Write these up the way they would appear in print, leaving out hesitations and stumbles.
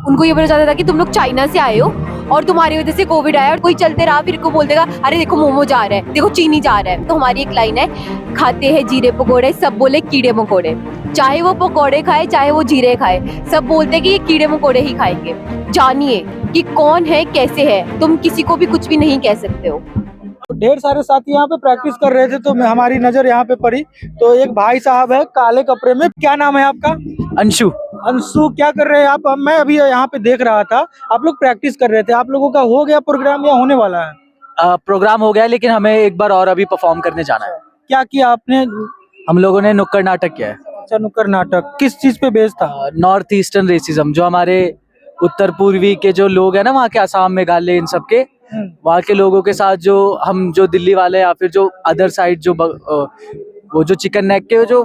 उनको ये बोला जाता था कि तुम लोग चाइना से आए हो और तुम्हारी वजह से कोविड आया, और कोई चलते रहा फिर को बोल देगा अरे देखो मोमो जा रहा है, देखो चीनी जा रहा है। तो हमारी एक लाइन है, खाते हैं जीरे पकोड़े सब बोले कीड़े मकोड़े। चाहे वो पकोड़े खाए चाहे वो जीरे खाए, सब बोलते हैं कि ये कीड़े मकोड़े ही खाएंगे। जानिए कि कौन है कैसे है, तुम किसी को भी कुछ भी नहीं कह सकते हो। ढेर सारे साथी यहाँ पे प्रैक्टिस कर रहे थे तो हमारी नजर यहाँ पे पड़ी, तो एक भाई साहब है काले कपड़े में। क्या नाम है आपका? अंशु। अंशु, क्या कर रहे हैं आप? मैं अभी यहाँ पे देख रहा था, आप लोग प्रैक्टिस कर रहे थे। आप लोगों का हो गया प्रोग्राम या होने वाला है? प्रोग्राम हो गया है, लेकिन हमें एक बार और अभी परफॉर्म करने जाना है। क्या किया आपने? हम लोगों ने नुक्कड़ नाटक किया है। अच्छा, नुक्कड़ नाटक किस चीज पे बेस्ड था? नॉर्थ ईस्टर्न रेसिज्म, जो हमारे उत्तर पूर्वी के जो लोग हैं ना, वहाँ के असम मेघालय इन सब के, वहाँ के लोगों के साथ जो हम जो दिल्ली वाले या फिर जो अदर साइड जो वो जो चिकन नेक के जो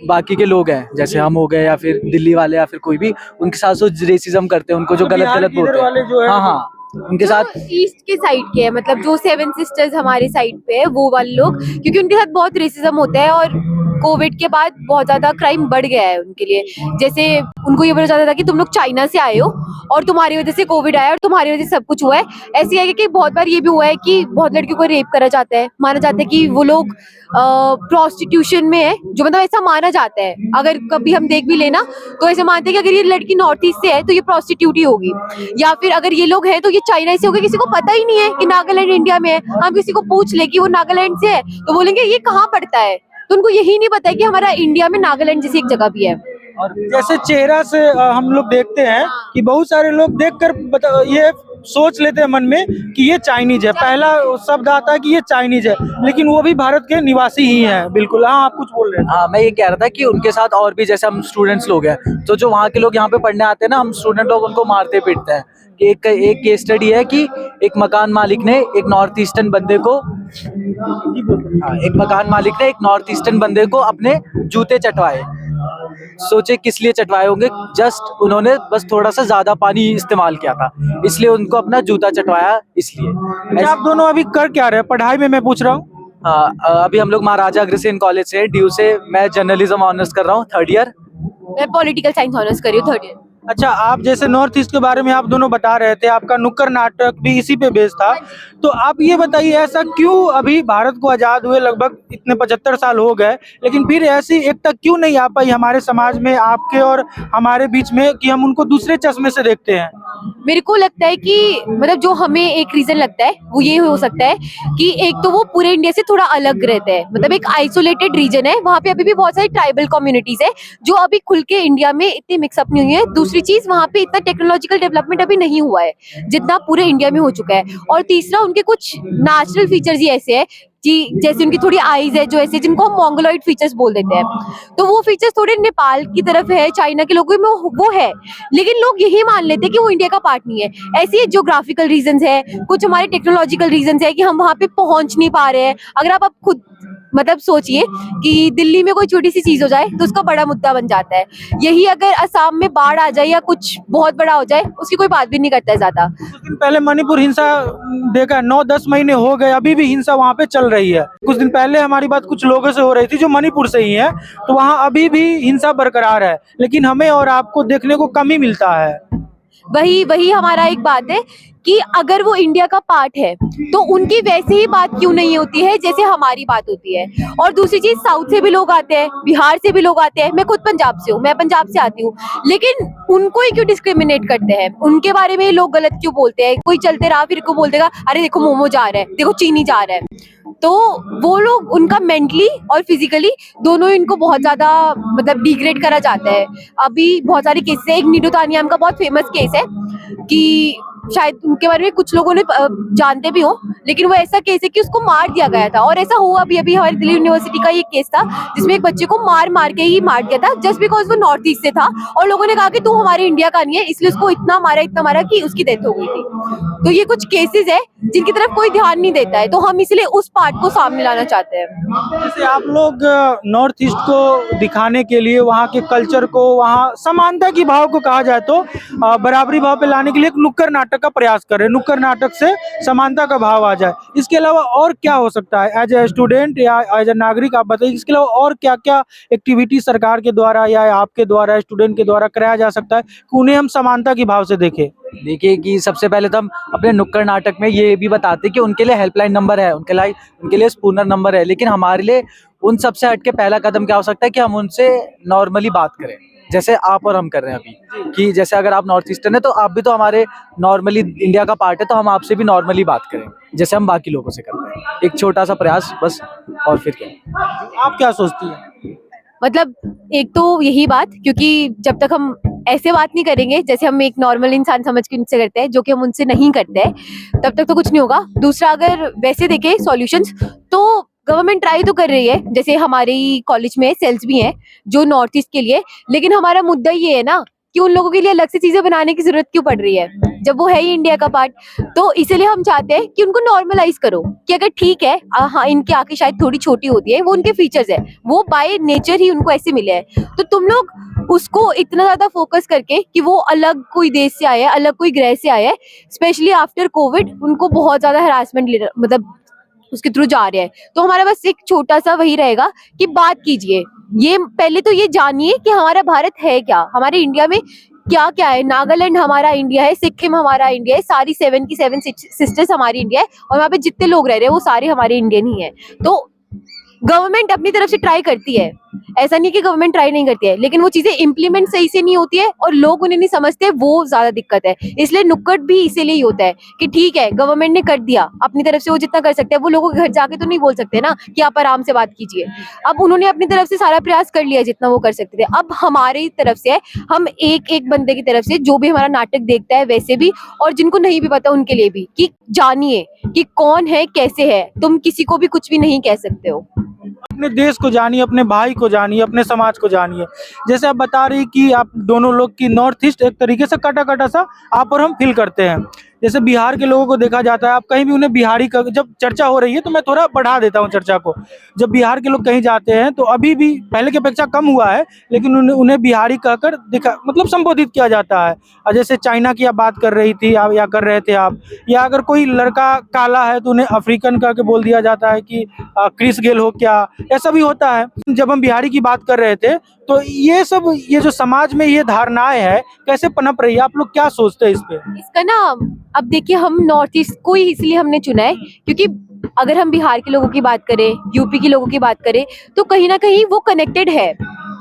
बाकी के लोग हैं, जैसे हम हो गए या फिर दिल्ली वाले या फिर कोई भी, उनके साथ जो रेसिज्म करते हैं, उनको जो गलत गलत बोलते हैं, हाँ हाँ, उनके साथ ईस्ट के साइड के है, मतलब जो सेवन सिस्टर्स हमारे साइड पे है वो वाले लोग, क्योंकि उनके साथ बहुत रेसिज्म होता है और कोविड के बाद बहुत ज्यादा क्राइम बढ़ गया है उनके लिए। जैसे उनको ये बोला जाता था कि तुम लोग चाइना से आए हो और तुम्हारी वजह से कोविड आया और तुम्हारी वजह से सब कुछ हुआ है। ऐसे है कि बहुत बार ये भी हुआ है कि बहुत लड़कियों को रेप करा जाता है, माना जाता है कि वो लोग प्रोस्टिट्यूशन में है, जो मतलब ऐसा माना जाता है। अगर कभी हम देख भी लेना तो ऐसे मानते हैं कि अगर ये लड़की नॉर्थ ईस्ट से है तो ये प्रोस्टिट्यूट ही होगी, या फिर अगर ये लोग हैं तो ये चाइना से होगी। किसी को पता ही नहीं है कि नागालैंड इंडिया में है। हम किसी को पूछ ले कि वो नागालैंड से है तो बोलेंगे ये कहाँ पड़ता है, तो उनको यही नहीं पता है कि हमारा इंडिया में नागालैंड जैसी एक जगह भी है। और जैसे चेहरा से हम लोग देखते हैं कि बहुत सारे लोग देखकर ये सोच लेते हैं मन में कि ये चाइनीज है। पहला शब्द आता है कि ये चाइनीज है, लेकिन वो भी भारत के निवासी ही हैं। बिल्कुल, हाँ, आप कुछ बोल रहे हैं? हाँ, मैं ये कह रहा था कि उनके साथ और भी, जैसे हम स्टूडेंट्स लोग हैं, तो जो वहाँ के लोग यहाँ पे पढ़ने आते हैं ना, हम स्टूडेंट लोग उनको मारते पीटते हैं। कि एक केस स्टडी है कि एक मकान मालिक ने एक नॉर्थ ईस्टर्न बंदे को अपने जूते चटवाए। सोचे किस लिए चटवाए होंगे? जस्ट उन्होंने बस थोड़ा सा ज्यादा पानी इस्तेमाल किया था, इसलिए उनको अपना जूता चटवाया। इसलिए अच्छा, आप दोनों अभी कर क्या रहे हैं? पढ़ाई में मैं पूछ रहा हूँ। हाँ, अभी हम लोग महाराजा अग्रसेन कॉलेज से, ड्यू से। मैं जर्नलिज्म ऑनर्स कर रहा हूँ, 3rd ईयर। मैं पॉलिटिकल साइंस ऑनर्स कर रही हूँ, 3rd ईयर। अच्छा, आप जैसे नॉर्थ ईस्ट के बारे में आप दोनों बता रहे थे, आपका नुक्कड़ नाटक भी इसी पे बेस्ड था, तो आप ये बताइए ऐसा क्यों अभी भारत को आजाद हुए लगभग इतने 75 साल हो गए, लेकिन फिर ऐसी एकता क्यों नहीं आ पाई हमारे समाज में, आपके और हमारे बीच में, कि हम उनको दूसरे चश्मे से देखते हैं? मेरे को लगता है कि मतलब जो हमें एक रीजन लगता है वो ये हो सकता है कि एक तो वो पूरे इंडिया से थोड़ा अलग रहता है, मतलब एक आइसोलेटेड रीजन है, वहाँ पे अभी भी बहुत सारी ट्राइबल कम्युनिटीज है जो अभी खुल के इंडिया में इतनी मिक्सअप नहीं हुई है। दूसरी चीज, वहाँ पे इतना टेक्नोलॉजिकल डेवलपमेंट अभी नहीं हुआ है जितना पूरे इंडिया में हो चुका है। और तीसरा, उनके कुछ नेचुरल फीचर्स ही ऐसे है कि जैसे उनकी थोड़ी आईज है जो ऐसे, जिनको हम मोंगोलॉइड फीचर्स बोल देते हैं, तो वो फीचर्स थोड़े नेपाल की तरफ है, चाइना के लोगों में वो है, लेकिन लोग यही मान लेते हैं कि वो इंडिया का पार्ट नहीं है। ऐसी ज्योग्राफिकल रीजंस है, कुछ हमारे टेक्नोलॉजिकल रीजंस है कि हम वहाँ पे पहुंच नहीं पा रहे हैं। अगर आप खुद मतलब सोचिए कि दिल्ली में कोई छोटी सी चीज हो जाए तो उसका बड़ा मुद्दा बन जाता है। यही अगर असम में बाढ़ आ जाए या कुछ बहुत बड़ा हो जाए, उसकी कोई बात भी नहीं करता है ज्यादा। कुछ दिन पहले मणिपुर हिंसा देखा, 9-10 महीने हो गए, अभी भी हिंसा वहाँ पे चल रही है। कुछ दिन पहले हमारी बात कुछ लोगों से हो रही थी जो मणिपुर से ही है, तो वहाँ अभी भी हिंसा बरकरार है, लेकिन हमें और आपको देखने को कम ही मिलता है। वही हमारा एक बात है कि अगर वो इंडिया का पार्ट है तो उनकी वैसे ही बात क्यों नहीं होती है जैसे हमारी बात होती है। और दूसरी चीज, साउथ से भी लोग आते हैं, बिहार से भी लोग आते हैं। मैं खुद पंजाब से हूँ, मैं पंजाब से आती हूँ, लेकिन उनको ही क्यों डिस्क्रिमिनेट करते हैं? उनके बारे में लोग गलत क्यों बोलते हैं? कोई चलते रहा फिर को बोल देगा अरे देखो मोमो जा रहा है, देखो चीनी जा रहा है। तो वो लोग, उनका मेंटली और फिजिकली दोनों इनको बहुत ज्यादा मतलब डिग्रेड करा जाता है। अभी बहुत सारे केसेस है, एक नीडू तानियाम का बहुत फेमस केस है कि शायद उनके बारे में कुछ लोगों ने जानते भी हो, लेकिन वो ऐसा केस है कि उसको मार दिया गया था। और ऐसा हुआ अभी हमारी दिल्ली यूनिवर्सिटी का ये केस था जिसमें एक बच्चे को मार के ही मार दिया था, जस्ट बिकॉज वो नॉर्थ ईस्ट से था और लोगों ने कहा कि तू हमारे इंडिया का नहीं है, इसलिए उसको इतना मारा कि उसकी डेथ हो गई थी। तो ये कुछ केसेस है जिनकी तरफ कोई ध्यान नहीं देता है, तो हम इसलिए उस पार्ट को सामने लाना चाहते हैं। जैसे आप लोग नॉर्थ ईस्ट को दिखाने के लिए, वहाँ के कल्चर को, वहाँ समानता की भाव को कहा जाए तो बराबरी भाव पे लाने के लिए एक नुक्कड़ नाटक नाटक का प्रयास कर रहे हैं, नुक्कड़ नाटक से समानता का भाव आ जाए। इसके अलावा और क्या हो सकता है एज ए स्टूडेंट या एज ए नागरिक, आप बताइए इसके अलावा और क्या क्या एक्टिविटी सरकार के द्वारा या आपके द्वारा, स्टूडेंट के द्वारा कराया जा सकता है कि उन्हें हम समानता की भाव से देखें। देखिए कि सबसे पहले तो हम अपने नुक्कड़ नाटक में ये भी बताते कि उनके लिए हेल्पलाइन नंबर है, उनके लिए स्पूनर नंबर है, लेकिन हमारे लिए उन सबसे हटके पहला कदम क्या हो सकता है कि हम उनसे नॉर्मली बात करें, जैसे आप और हम कर रहे हैं अभी। कि जैसे अगर आप नॉर्थ ईस्टर्न है तो आप भी तो हमारे नॉर्मली इंडिया का पार्ट है, तो हम आपसे भी नॉर्मली बात करें जैसे हम बाकी लोगों से करते हैं। एक छोटा सा प्रयास बस, और फिर क्या। आप क्या सोचती हैं? मतलब एक तो यही बात, क्योंकि जब तक हम ऐसे बात नहीं करेंगे जैसे हम एक नॉर्मल इंसान समझ के उनसे करते हैं, जो कि हम उनसे नहीं करते हैं, तब तक तो कुछ नहीं होगा। दूसरा, अगर वैसे देखें सॉल्यूशंस, तो गवर्नमेंट ट्राई तो कर रही है, जैसे हमारे कॉलेज में सेल्स भी हैं जो नॉर्थ ईस्ट के लिए, लेकिन हमारा मुद्दा ये है ना कि उन लोगों के लिए अलग से चीजें बनाने की जरूरत क्यों पड़ रही है जब वो है ही इंडिया का पार्ट। तो इसीलिए हम चाहते हैं कि उनको नॉर्मलाइज करो कि अगर ठीक है, हाँ इनकी आंखें शायद थोड़ी छोटी होती है, वो उनके फीचर्स है, वो बाय नेचर ही उनको ऐसे मिले हैं, तो तुम लोग उसको इतना ज्यादा फोकस करके कि वो अलग कोई देश से आए हैं, अलग कोई ग्रह से आए हैं, स्पेशली आफ्टर कोविड उनको बहुत ज्यादा हरासमेंट मतलब उसके थ्रू जा रहे हैं। तो हमारा बस एक छोटा सा वही रहेगा कि बात कीजिए, ये पहले तो ये जानिए कि हमारा भारत है क्या, हमारे इंडिया में क्या क्या है। नागालैंड हमारा इंडिया है, सिक्किम हमारा इंडिया है, सारी 7 की 7 सिस्टर्स हमारी इंडिया है, और वहाँ पे जितने लोग रह रहे हैं वो सारे हमारे इंडियन ही हैं। तो गवर्नमेंट अपनी तरफ से ट्राई करती है, ऐसा नहीं कि गवर्नमेंट ट्राई नहीं करती है, लेकिन वो चीजें इम्प्लीमेंट सही से नहीं होती है और लोग उन्हें नहीं समझते, वो ज्यादा दिक्कत है। इसलिए नुक्कड़ भी इसीलिए ही होता है कि ठीक है गवर्नमेंट ने कर दिया अपनी तरफ से, वो जितना कर सकते हैं, वो लोगों के घर जाके तो नहीं बोल सकते ना कि आप आराम से बात कीजिए। अब उन्होंने अपनी तरफ से सारा प्रयास कर लिया जितना वो कर सकते थे, अब हमारी तरफ से है, हम एक एक बंदे की तरफ से जो भी हमारा नाटक देखता है वैसे भी, और जिनको नहीं भी पता उनके लिए भी, कि जानिए कि कौन है कैसे है, तुम किसी को भी कुछ भी नहीं कह सकते हो। अपने देश को जानिए, अपने भाई को जानिए, अपने समाज को जानिए। जैसे आप बता रही कि आप दोनों लोग की नॉर्थ ईस्ट एक तरीके से कटा कटा सा आप और हम फील करते हैं। जैसे बिहार के लोगों को देखा जाता है, आप कहीं भी उन्हें बिहारी का, जब चर्चा हो रही है तो मैं थोड़ा बढ़ा देता हूँ चर्चा को, जब बिहार के लोग कहीं जाते हैं तो अभी भी पहले की अपेक्षा कम हुआ है, लेकिन उन्हें बिहारी कहकर दिखा मतलब संबोधित किया जाता है। और जैसे चाइना की आप बात कर रही थी आप, या कर रहे थे आप, या अगर कोई लड़का काला है तो उन्हें अफ्रीकन कह के बोल दिया जाता है कि क्रिस गेल हो क्या, ऐसा भी होता है। जब हम बिहारी की बात कर रहे थे तो ये सब, ये जो समाज में ये धारणाएं है कैसे पनप रही है, आप लोग क्या सोचते हैं इस पे? इसका ना, अब देखिए हम नॉर्थ ईस्ट को ही इसलिए हमने चुना है क्योंकि अगर हम बिहार के लोगों की बात करें, यूपी के लोगों की बात करें, तो कहीं ना कहीं वो कनेक्टेड है।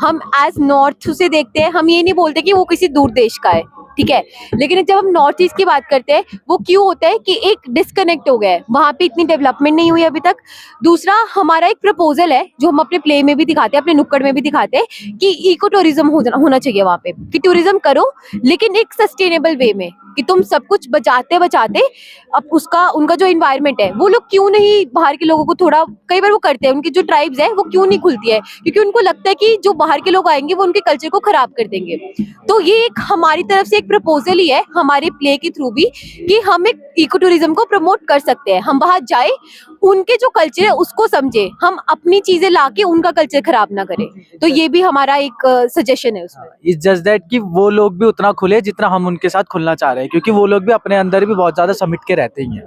हम एज नॉर्थ से देखते हैं, हम ये नहीं बोलते कि वो किसी दूर देश का है, ठीक है, लेकिन जब हम नॉर्थ ईस्ट की बात करते हैं वो क्यों होता है कि एक डिस्कनेक्ट हो गया है, वहां पे इतनी डेवलपमेंट नहीं हुई अभी तक। दूसरा, हमारा एक प्रपोजल है जो हम अपने प्ले में भी दिखाते हैं, अपने नुक्कड़ में भी दिखाते हैं कि इको टूरिज्म होना चाहिए वहां पे, कि टूरिज्म करो लेकिन एक सस्टेनेबल वे में, कि तुम सब कुछ बचाते बचाते अब उनका जो इन्वायरमेंट है, वो लोग क्यों नहीं बाहर के लोगों को थोड़ा, कई बार वो करते हैं, उनकी जो ट्राइब्स है वो क्यों नहीं खुलती है, क्योंकि उनको लगता है कि जो बाहर के लोग आएंगे वो उनके कल्चर को खराब कर देंगे। तो ये एक हमारी तरफ से एक प्रपोजल ही है हमारे प्ले के थ्रू भी, कि हम एक इको टूरिज्म को प्रमोट कर सकते हैं। हम वहां जाए, उनके जो कल्चर है उसको समझे, हम अपनी चीजें लाके उनका कल्चर खराब ना करें। तो ये भी हमारा एक सजेशन है उसमें। इट्स जस्ट दैट कि वो लोग भी उतना खुले जितना हम उनके साथ खुलना चाह रहे हैं, क्योंकि वो लोग भी अपने अंदर भी बहुत ज़्यादा समेट के रहते ही हैं।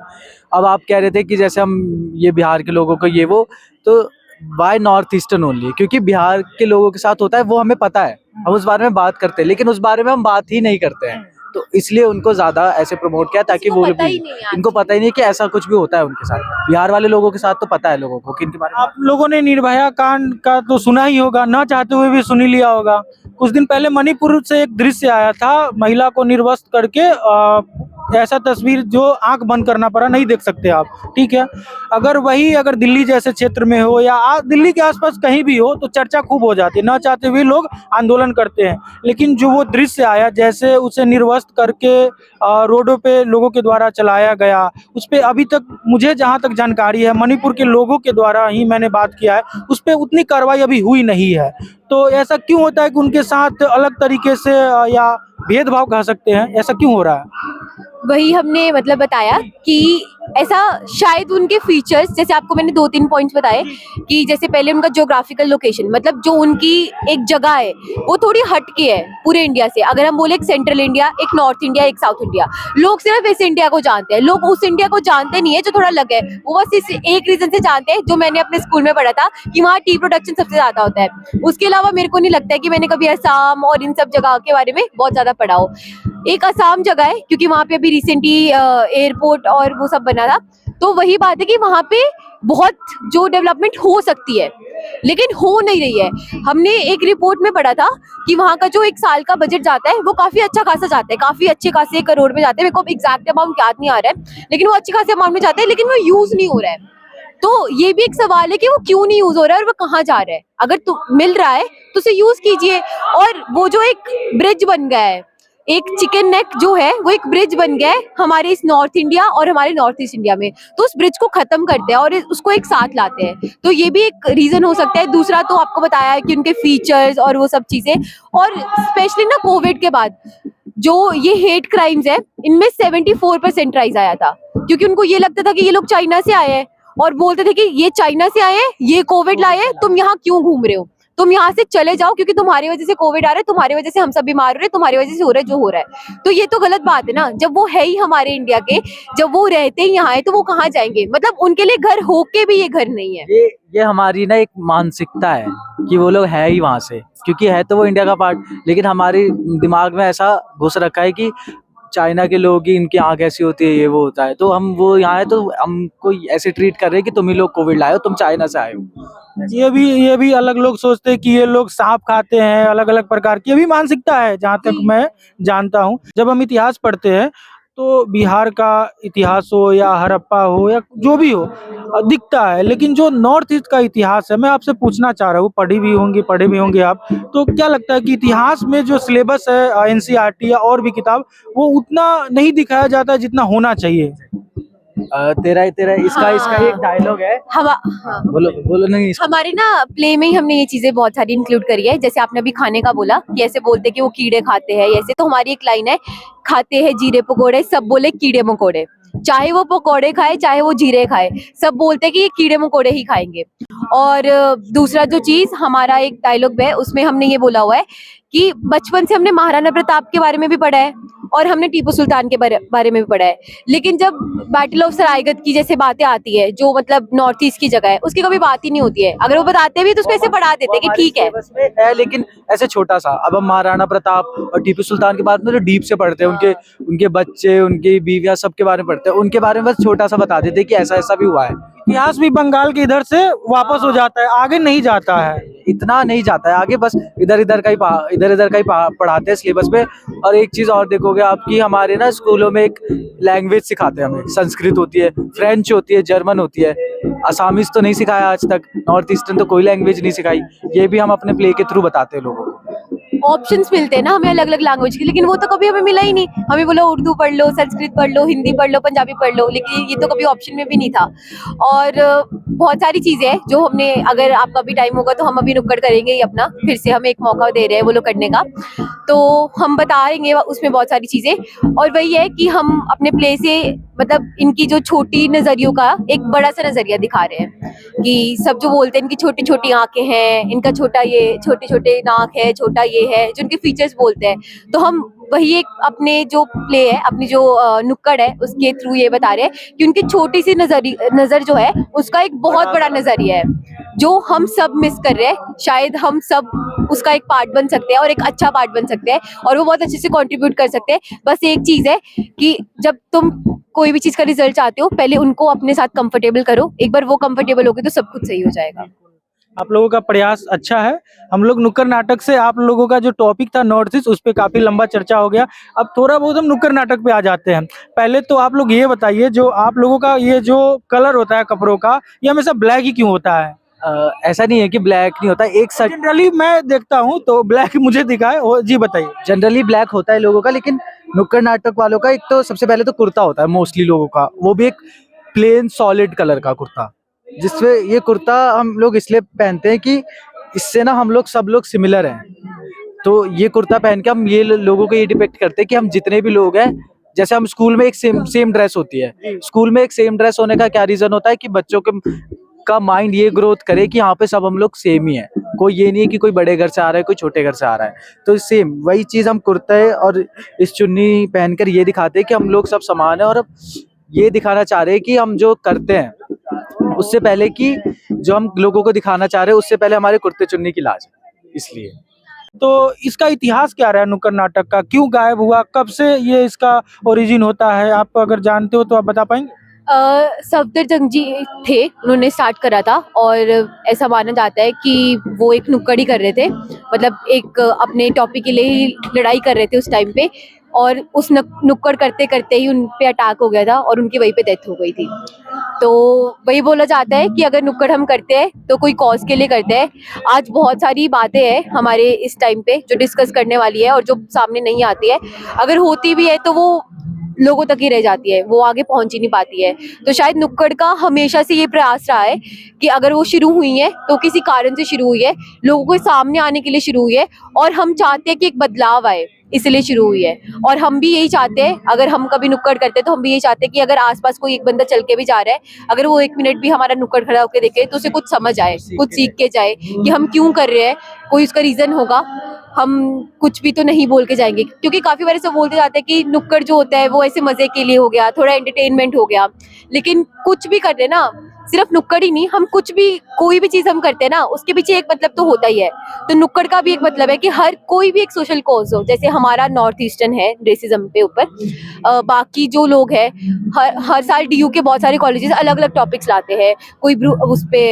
अब आप कह रहे थे कि जैसे हम ये बिहार के लोगों को ये वो, तो वाई नॉर्थ ईस्टर्न ओनली, क्योंकि बिहार के लोगों के साथ होता है वो हमें पता है, हम उस बारे में बात करते हैं, लेकिन उस बारे में हम बात ही नहीं करते हैं, तो इसलिए उनको ज़्यादा ऐसे प्रमोट किया ताकि वो लोग भी, इनको पता ही नहीं कि ऐसा कुछ भी होता है उनके साथ। बिहार वाले लोगों के साथ तो पता है लोगों को कि इनके बारे में। आप लोगों ने निर्भया कांड का तो सुना ही होगा, ना चाहते हुए भी सुन ही लिया होगा। कुछ दिन पहले मणिपुर से एक दृश्य आया था, महिला को निर्वस्त्र करके ऐसा तस्वीर जो आंख बंद करना पड़ा, नहीं देख सकते आप, ठीक है। अगर दिल्ली जैसे क्षेत्र में हो या दिल्ली के आसपास कहीं भी हो तो चर्चा खूब हो जाती है, ना चाहते हुए लोग आंदोलन करते हैं। लेकिन जो वो दृश्य आया, जैसे उसे निर्वस्त्र करके रोडों पे लोगों के द्वारा चलाया गया, उस पर अभी तक मुझे जहाँ तक जानकारी है, मणिपुर के लोगों के द्वारा ही मैंने बात किया है, उस पर उतनी कार्रवाई अभी हुई नहीं है। तो ऐसा क्यों होता है कि उनके साथ अलग तरीके से या भेदभाव कह सकते हैं, ऐसा क्यों हो रहा है? वही हमने मतलब बताया कि ऐसा शायद उनके फीचर्स, जैसे आपको मैंने 2-3 पॉइंट्स बताए कि जैसे पहले उनका ज्योग्राफिकल लोकेशन, मतलब जो उनकी एक जगह है वो थोड़ी हट के है पूरे इंडिया से। अगर हम बोले एक सेंट्रल इंडिया, एक नॉर्थ इंडिया, एक साउथ इंडिया, लोग सिर्फ इस इंडिया को जानते हैं, लोग उस इंडिया को जानते नहीं है जो थोड़ा अलग है। वो बस इस एक रीजन से जानते हैं, जो मैंने अपने स्कूल में पढ़ा था कि वहाँ टी प्रोडक्शन सबसे ज्यादा होता है। उसके अलावा मेरे को नहीं लगता है कि मैंने कभी असम और इन सब जगह के बारे में बहुत ज्यादा पढ़ा हो। एक असम जगह है क्योंकि वहाँ पे अभी रिसेंटली एयरपोर्ट और वो सब बना था, तो वही बात है कि वहाँ पे बहुत जो डेवलपमेंट हो सकती है लेकिन हो नहीं रही है। हमने एक रिपोर्ट में पढ़ा था कि वहाँ का जो एक साल का बजट जाता है वो काफी अच्छा खासा जाता है, काफी अच्छे खासे करोड़ में जाते हैं। मेरे को एग्जैक्ट अमाउंट याद नहीं आ रहा है, लेकिन वो अच्छे खासे अमाउंट में जाता है, लेकिन वो यूज नहीं हो रहा है। तो ये भी एक सवाल है कि वो क्यों नहीं यूज हो रहा है और वो कहाँ जा रहा है। अगर मिल रहा है तो उसे यूज कीजिए। और वो जो एक ब्रिज बन गया है, एक चिकन नेक जो है वो एक ब्रिज बन गया है हमारे इस नॉर्थ इंडिया और हमारे नॉर्थ ईस्ट इंडिया में, तो उस ब्रिज को खत्म करते हैं और उसको एक साथ लाते हैं। तो ये भी एक रीजन हो सकता है। दूसरा तो आपको बताया है कि उनके फीचर्स और वो सब चीजें, और स्पेशली ना कोविड के बाद जो ये हेट क्राइम्स है इनमें 74% राइज आया था, क्योंकि उनको ये लगता था कि ये लोग चाइना से आए हैं और बोलते थे कि ये चाइना से आए हैं, ये कोविड लाए हैं, तुम यहाँ क्यों घूम रहे हो, तुम यहाँ से चले जाओ, क्योंकि तुम्हारी वजह से कोविड आ रहा है, तुम्हारी वजह से हम सब बीमार हो रहे हैं, तुम्हारी वजह से हो रहा है जो हो रहा है। तो ये तो गलत बात है ना। जब वो है ही हमारे इंडिया के, जब वो रहते ही यहाँ है, तो वो कहाँ जाएंगे। मतलब उनके लिए घर होके भी ये घर नहीं है। ये हमारी ना एक मानसिकता है कि वो लोग है ही वहां से, क्योंकि है तो वो इंडिया का पार्ट, लेकिन हमारे दिमाग में ऐसा घुस रखा है कि चाइना के लोग ही इनकी आँख ऐसी होती है, ये वो होता है, तो हम वो यहाँ है तो हमको ऐसे ट्रीट कर रहे हैं कि तुम ही लोग कोविड लाए हो, तुम चाइना से आए हो। ये भी अलग लोग सोचते हैं कि ये लोग सांप खाते हैं, अलग अलग प्रकार की ये भी मानसिकता है जहाँ तक मैं जानता हूँ। जब हम इतिहास पढ़ते हैं तो बिहार का इतिहास हो या हड़प्पा हो या जो भी हो दिखता है, लेकिन जो नॉर्थ ईस्ट का इतिहास है, मैं आपसे पूछना चाह रहा हूँ, पढ़े भी होंगे आप, तो क्या लगता है कि इतिहास में जो सिलेबस है एनसीईआरटी या और भी किताब, वो उतना नहीं दिखाया जाता है जितना होना चाहिए? तेरा इसका हाँ। इसका एक डायलॉग है। हाँ, बोलो बोलो। नहीं, हमारे ना प्ले में ही हमने ये चीजें बहुत सारी इंक्लूड करी है। जैसे आपने अभी खाने का बोला कि ऐसे बोलते कि वो कीड़े खाते हैं, ऐसे तो हमारी एक लाइन है, खाते हैं जीरे पकोड़े, सब बोले कीड़े मकोड़े। चाहे वो पकोड़े खाए चाहे वो जीरे खाए, सब बोलते कि ये कीड़े मकोड़े ही खाएंगे। और दूसरा जो चीज हमारा एक डायलॉग है उसमें हमने ये बोला हुआ है कि बचपन से हमने महाराणा प्रताप के बारे में भी पढ़ा है और हमने टीपू सुल्तान के बारे में भी पढ़ा है, लेकिन जब बैटल ऑफ सरायगढ़ की जैसे बातें आती है जो मतलब नॉर्थ ईस्ट की जगह है, उसकी कभी बात ही नहीं होती है। अगर वो बताते भी तो उसको ऐसे पढ़ा देते कि ठीक है। बस में है, लेकिन ऐसे छोटा सा। अब हम महाराणा प्रताप और टीपू सुल्तान के बारे में तो डीप से पढ़ते हैं, उनके बच्चे, उनकी बीवियां, सबके बारे में पढ़ते हैं। उनके बारे में बस छोटा सा बता देते हैं कि ऐसा ऐसा भी हुआ है। इतिहास भी बंगाल के इधर से वापस हो जाता है, आगे नहीं जाता है, इतना नहीं जाता है आगे, बस इधर इधर का ही पढ़ाते हैं सिलेबस में। और एक चीज और देखोगे आपकी, हमारे ना स्कूलों में एक लैंग्वेज सिखाते हैं हमें, संस्कृत होती है, फ्रेंच होती है, जर्मन होती है। असामीज तो नहीं सिखाया आज तक, नॉर्थ ईस्टर्न तो कोई लैंग्वेज नहीं सिखाई। ये भी हम अपने प्ले के थ्रू बताते हैं लोगों को। ऑप्शंस मिलते हैं ना हमें अलग अलग लैंग्वेज के, लेकिन वो तो कभी हमें मिला ही नहीं। हमें बोला उर्दू पढ़ लो, संस्कृत पढ़ लो, हिंदी पढ़ लो, पंजाबी पढ़ लो, लेकिन ये तो कभी ऑप्शन में भी नहीं था। और बहुत सारी चीजें हैं जो हमने, अगर आपका भी टाइम होगा तो हम अभी नुक्कड़ करेंगे ही अपना, फिर से हमें एक मौका दे रहे हैं वो लोग करने का, तो हम बताएंगे उसमें बहुत सारी चीजें। और वही है कि हम अपने प्ले से मतलब इनकी जो छोटी नजरियों का एक बड़ा सा नजरिया दिखा रहे हैं कि सब जो बोलते हैं इनकी छोटी छोटी आंखें हैं, इनका छोटा ये छोटे छोटे नाक है, छोटा ये है, जो इनके फीचर्स बोलते हैं, तो हम वही एक अपने जो प्ले है, अपनी जो नुक्कड़ है, उसके थ्रू ये बता रहे हैं कि उनकी छोटी सी नजर जो है उसका एक बहुत बड़ा नजरिया है जो हम सब मिस कर रहे हैं। शायद हम सब उसका एक पार्ट बन सकते हैं और एक अच्छा पार्ट बन सकते हैं और वो बहुत अच्छे से कंट्रीब्यूट कर सकते हैं। बस एक चीज है कि जब तुम कोई भी चीज का रिजल्ट चाहते हो, पहले उनको अपने साथ कंफर्टेबल करो। एक बार वो कंफर्टेबल होगी तो सब कुछ सही हो जाएगा। आप लोगों का प्रयास अच्छा है। हम लोग नुक्कड़ नाटक से, आप लोगों का जो टॉपिक था नॉर्थ ईस्ट, उस पर काफी लंबा चर्चा हो गया। अब थोड़ा बहुत हम नुक्कड़ नाटक पे आ जाते हैं। पहले तो आप लोग ये बताइए, जो आप लोगों का ये जो कलर होता है कपड़ों का, ये हमेशा ब्लैक ही क्यों होता है? ऐसा नहीं है कि ब्लैक नहीं होता, एक सर्ट जनरली मैं देखता हूँ तो ब्लैक मुझे दिखा है। जी बताइए। जनरली ब्लैक होता है लोगों का, लेकिन नुक्कड़ नाटक वालों का एक तो सबसे पहले तो कुर्ता होता है मोस्टली लोगों का, वो भी एक प्लेन सॉलिड कलर का कुर्ता, जिसमें ये कुर्ता हम लोग इसलिए पहनते हैं कि इससे ना हम लोग सब लोग सिमिलर हैं। तो ये कुर्ता पहन के हम ये लोगों को ये डिपेक्ट करते हैं कि हम जितने भी लोग हैं, जैसे हम स्कूल में एक सेम ड्रेस होती है, स्कूल में एक सेम ड्रेस होने का क्या रीजन होता है कि बच्चों के का माइंड ये ग्रोथ करे कि यहाँ पे सब हम लोग सेम ही है, कोई ये नहीं है कि कोई बड़े घर से आ रहा है कोई छोटे घर से आ रहा है। तो सेम वही चीज हम कुर्ते और इस चुन्नी पहनकर ये दिखाते हैं कि हम लोग सब समान है, और अब ये दिखाना चाह रहे हैं कि हम जो करते हैं उससे पहले कि जो हम लोगों को दिखाना चाह रहे हैं उससे पहले हमारे कुर्ते चुन्नी की लाज है, इसलिए। तो इसका इतिहास क्या रहा है नुक्कड़ नाटक का, क्यों गायब हुआ, कब से ये इसका ओरिजिन होता है, आप अगर जानते हो तो आप बता पाएंगे? सफदरजंग जी थे, उन्होंने स्टार्ट करा था और ऐसा माना जाता है कि वो एक नुक्कड़ ही कर रहे थे, मतलब एक अपने टॉपिक के लिए ही लड़ाई कर रहे थे उस टाइम पे, और उस नुक्कड़ करते करते ही उन पे अटैक हो गया था और उनकी वहीं पे डेथ हो गई थी। तो वही बोला जाता है कि अगर नुक्कड़ हम करते हैं तो कोई कॉज के लिए करते हैं। आज बहुत सारी बातें हैं हमारे इस टाइम पे जो डिस्कस करने वाली है और जो सामने नहीं आती है, अगर होती भी है तो वो लोगों तक ही रह जाती है, वो आगे पहुंच ही नहीं पाती है। तो शायद नुक्कड़ का हमेशा से ये प्रयास रहा है कि अगर वो शुरू हुई है तो किसी कारण से शुरू हुई है, लोगों के सामने आने के लिए शुरू हुई है, और हम चाहते हैं कि एक बदलाव आए, इसलिए शुरू हुई है। और हम भी यही चाहते हैं, अगर हम कभी नुक्कड़ करते हैं तो हम भी यही चाहते हैं कि अगर आसपास कोई एक बंदा चल के भी जा रहा है, अगर वो 1 मिनट भी हमारा नुक्कड़ खड़ा होकर देखे तो उसे कुछ समझ आए, कुछ सीख के जाए कि हम क्यों कर रहे हैं, कोई उसका रीजन होगा। हम कुछ भी तो नहीं बोल के जाएंगे, क्योंकि काफी बार ऐसे बोलते जाते हैं कि नुक्कड़ जो होता है वो ऐसे मजे के लिए हो गया, थोड़ा एंटरटेनमेंट हो गया, लेकिन कुछ भी कर रहे हैं ना, सिर्फ नुक्कड़ ही नहीं, हम कुछ भी कोई भी चीज हम करते हैं ना उसके पीछे एक मतलब तो होता ही है। तो नुक्कड़ का भी एक मतलब है कि हर कोई भी एक सोशल कॉज हो, जैसे हमारा नॉर्थ ईस्टर्न है रेसिज्म पे ऊपर, बाकी जो लोग हैं हर साल डीयू के बहुत सारे कॉलेजेस अलग अलग टॉपिक्स लाते हैं, कोई उस पे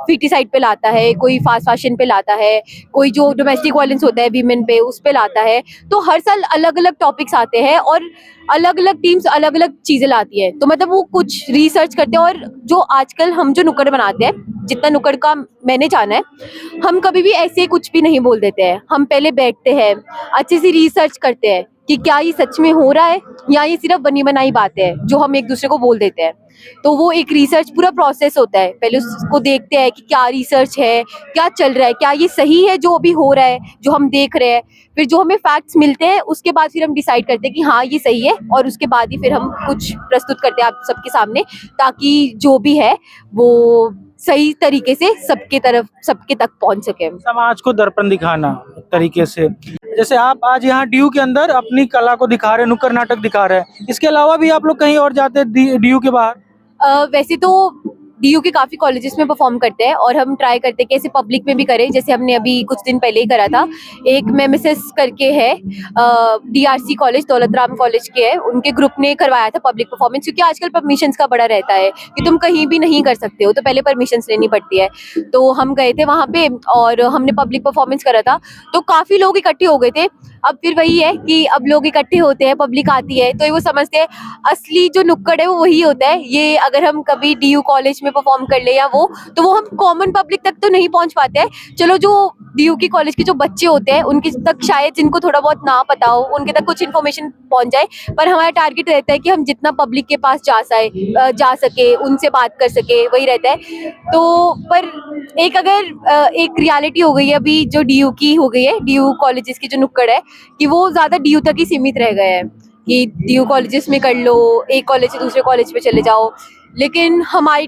फीटिसाइड पे लाता है, कोई फास्ट फैशन पे लाता है, कोई जो डोमेस्टिक वायलेंस होता है वीमेन पे उस पे लाता है। तो हर साल अलग अलग टॉपिक्स आते हैं और अलग अलग टीम्स अलग अलग चीजें लाती है, तो मतलब वो कुछ रिसर्च करते हैं। और जो आजकल हम जो नुक्कड़ बनाते हैं, जितना नुक्कड़ का मैंने जाना है, हम कभी भी ऐसे कुछ भी नहीं बोल देते हैं, हम पहले बैठते हैं, अच्छे से रिसर्च करते हैं कि क्या ये सच में हो रहा है या ये सिर्फ बनी बनाई बातें हैं जो हम एक दूसरे को बोल देते हैं। तो वो एक रिसर्च पूरा प्रोसेस होता है, पहले उसको देखते हैं कि क्या रिसर्च है, क्या चल रहा है, क्या ये सही है जो अभी हो रहा है, जो हम देख रहे हैं। फिर जो हमें फैक्ट्स मिलते हैं उसके बाद फिर हम डिसाइड करते हैं कि हाँ ये सही है, और उसके बाद ही फिर हम कुछ प्रस्तुत करते हैं आप सबके सामने, ताकि जो भी है वो सही तरीके से सबके तक पहुंच सके। समाज को दर्पण दिखाना तरीके से। जैसे आप आज यहाँ डीयू के अंदर अपनी कला को दिखा रहे हैं, नुक्कड़ नाटक दिखा रहे हैं, इसके अलावा भी आप लोग कहीं और जाते हैं डीयू के बाहर? वैसे तो डीयू के काफी कॉलेजेस में परफॉर्म करते हैं और हम ट्राई करते हैं कि ऐसे पब्लिक में भी करें, जैसे हमने अभी कुछ दिन पहले ही करा था। एक मेमेसिस करके है, DRC college, Daulat Ram college के है, उनके ग्रुप ने करवाया था पब्लिक परफॉर्मेंस, क्योंकि आजकल परमिशंस का बड़ा रहता है कि तुम कहीं भी नहीं कर सकते हो, तो पहले परमिशंस लेनी पड़ती है। तो हम गए थे वहाँ पे और हमने पब्लिक परफॉर्मेंस करा था, तो काफी लोग इकट्ठे हो गए थे। अब फिर वही है कि अब लोग इकट्ठे होते हैं, पब्लिक आती है, तो वो समझते हैं असली जो नुक्कड़ है वो वही होता है। ये अगर हम कभी डीयू कॉलेज में परफॉर्म कर ले या तो वो हम कॉमन पब्लिक तक तो नहीं पहुंच पाते हैं। चलो जो डीयू की कॉलेज के जो बच्चे होते हैं उनके तक शायद, जिनको थोड़ा बहुत ना पता हो, उनके तक कुछ इन्फॉर्मेशन पहुंच जाए, पर हमारा टारगेट रहता है कि हम जितना पब्लिक के पास जा सके, उनसे बात कर सके, वही रहता है। तो पर एक अगर एक रियलिटी हो गई है अभी जो डीयू की हो गई है, डीयू कॉलेजेस की जो नुक्कड़ है, कि वो ज्यादा डीयू तक ही सीमित रह गए हैं कि डीयू कॉलेजेस में कर लो, एक कॉलेज से दूसरे कॉलेज पे चले जाओ। लेकिन हमारी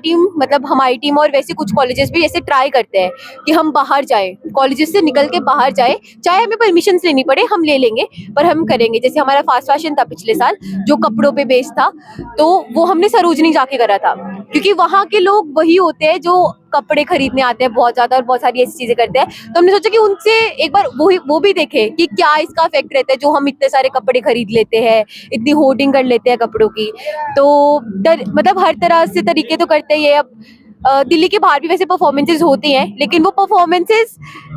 टीम और वैसे कुछ कॉलेजेस भी ऐसे ट्राई करते हैं कि हम बाहर जाएं, कॉलेजेस से निकल के बाहर जाएं, चाहे हमें परमिशन लेनी पड़े हम ले लेंगे, पर हम करेंगे। जैसे हमारा फास्ट फैशन था पिछले साल जो कपड़ों पे बेस्ड था, तो वो हमने सरोजनी जाके करा था, क्योंकि वहाँ के लोग वही होते हैं जो कपड़े खरीदने आते हैं बहुत ज्यादा और बहुत सारी ऐसी चीजें करते हैं। तो हमने सोचा कि उनसे एक बार वो भी देखें कि क्या इसका इफेक्ट रहता है जो हम इतने सारे कपड़े खरीद लेते हैं, इतनी होर्डिंग कर लेते हैं कपड़ों की। तो मतलब हर तरह से तरीके तो करते ही है। अब दिल्ली के बाहर भी वैसे परफॉर्मेंसेस होती हैं, लेकिन वो परफॉर्मेंसेस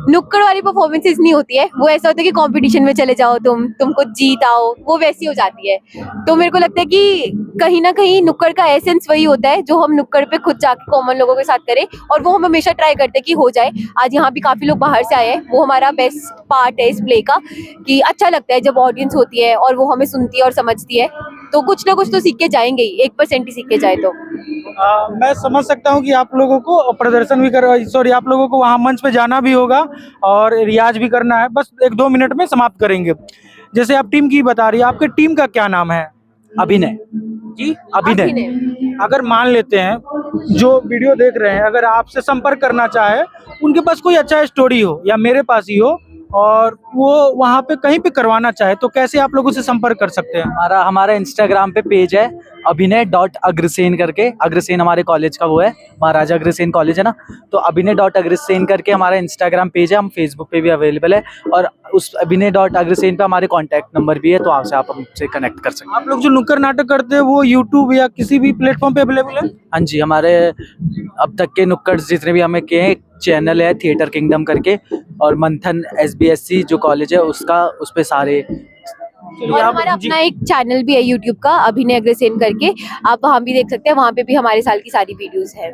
नुक्कड़ वाली परफॉर्मेंसेस नहीं होती है। वो ऐसा होता है कि कंपटीशन में चले जाओ, तुमको जीत आओ, वो वैसी हो जाती है। तो मेरे को लगता है कि कहीं ना कहीं नुक्कड़ का एसेंस वही होता है जो हम नुक्कड़ पे खुद जाके कॉमन लोगों के साथ करें, और वो हम हमेशा ट्राई करते हैं कि हो जाए। आज यहाँ भी काफी लोग बाहर से आए हैं, वो हमारा बेस्ट पार्ट है इस प्ले का, कि अच्छा लगता है जब ऑडियंस होती है और वो हमें सुनती है और समझती है, तो कुछ ना कुछ तो सीख के जाएंगे ही, 1% ही सीख के जाए तो। मैं समझ सकता हूँ कि आप लोगों को प्रदर्शन भी आप लोगों को वहाँ मंच पे जाना भी होगा और रियाज भी करना है। बस 1-2 मिनट में समाप्त करेंगे। जैसे आप टीम की बता रही है, आपके टीम का क्या नाम है? अभिनय जी अभिनय अगर मान लेते हैं जो वीडियो देख रहे हैं, अगर आपसे संपर्क करना चाहे, उनके पास कोई अच्छा स्टोरी हो या मेरे पास ही हो और वो वहाँ पे कहीं पे करवाना चाहे, तो कैसे आप लोगों से संपर्क कर सकते हैं? हमारा इंस्टाग्राम पे पेज है अभिनय.अग्रसेन करके। अग्रसेन हमारे कॉलेज का वो है, महाराजा अग्रसेन कॉलेज है ना, तो अभिनय.अग्रसेन करके हमारा इंस्टाग्राम पेज है। हम फेसबुक पे भी अवेलेबल है और उस अभिनय.अग्रसेन पे हमारे कॉन्टैक्ट नंबर भी है, तो आपसे आप हमसे कनेक्ट कर सकते हैं। आप लोग जो नुक्कड़ नाटक करते हैं वो यूट्यूब या किसी भी प्लेटफॉर्म पे अवेलेबल है? हाँ जी, हमारे अब तक के नुक्कड़ जितने भी हमें किए हैं, चैनल है थिएटर किंगडम करके, और मंथन SBSC जो कॉलेज है उसका, उस पे सारे। और हमारा अपना एक चैनल भी है यूट्यूब का, अभिनय अग्रसेन करके, आप वहाँ भी देख सकते हैं। वहाँ पे भी हमारे साल की सारी वीडियोस है।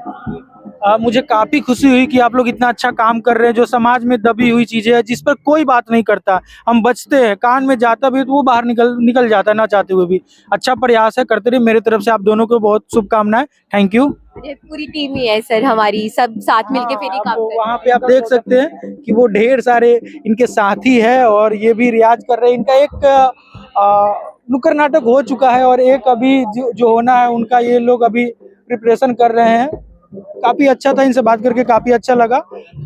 मुझे काफी खुशी हुई कि आप लोग इतना अच्छा काम कर रहे हैं। जो समाज में दबी हुई चीजें हैं, जिस पर कोई बात नहीं करता, हम बचते हैं, कान में जाता भी तो वो बाहर निकल जाता है ना चाहते हुए भी। अच्छा प्रयास है, करते रहिए। मेरे तरफ से आप दोनों को बहुत शुभकामनाएं। Thank you. ये पूरी टीम ही है सर हमारी, सब साथ मिलके फिर ही काम करते हैं। वहाँ पे आप देख सकते हैं कि वो ढेर सारे इनके साथी है और ये भी रियाज कर रहे हैं। इनका एक नुक्कड़ नाटक हो चुका है और एक अभी जो होना है उनका, ये लोग अभी प्रिपरेशन कर रहे हैं। काफी अच्छा था, इनसे बात करके काफी अच्छा लगा।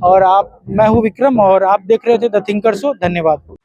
और मैं हूँ विक्रम और आप देख रहे थे द थिंकर शो। धन्यवाद।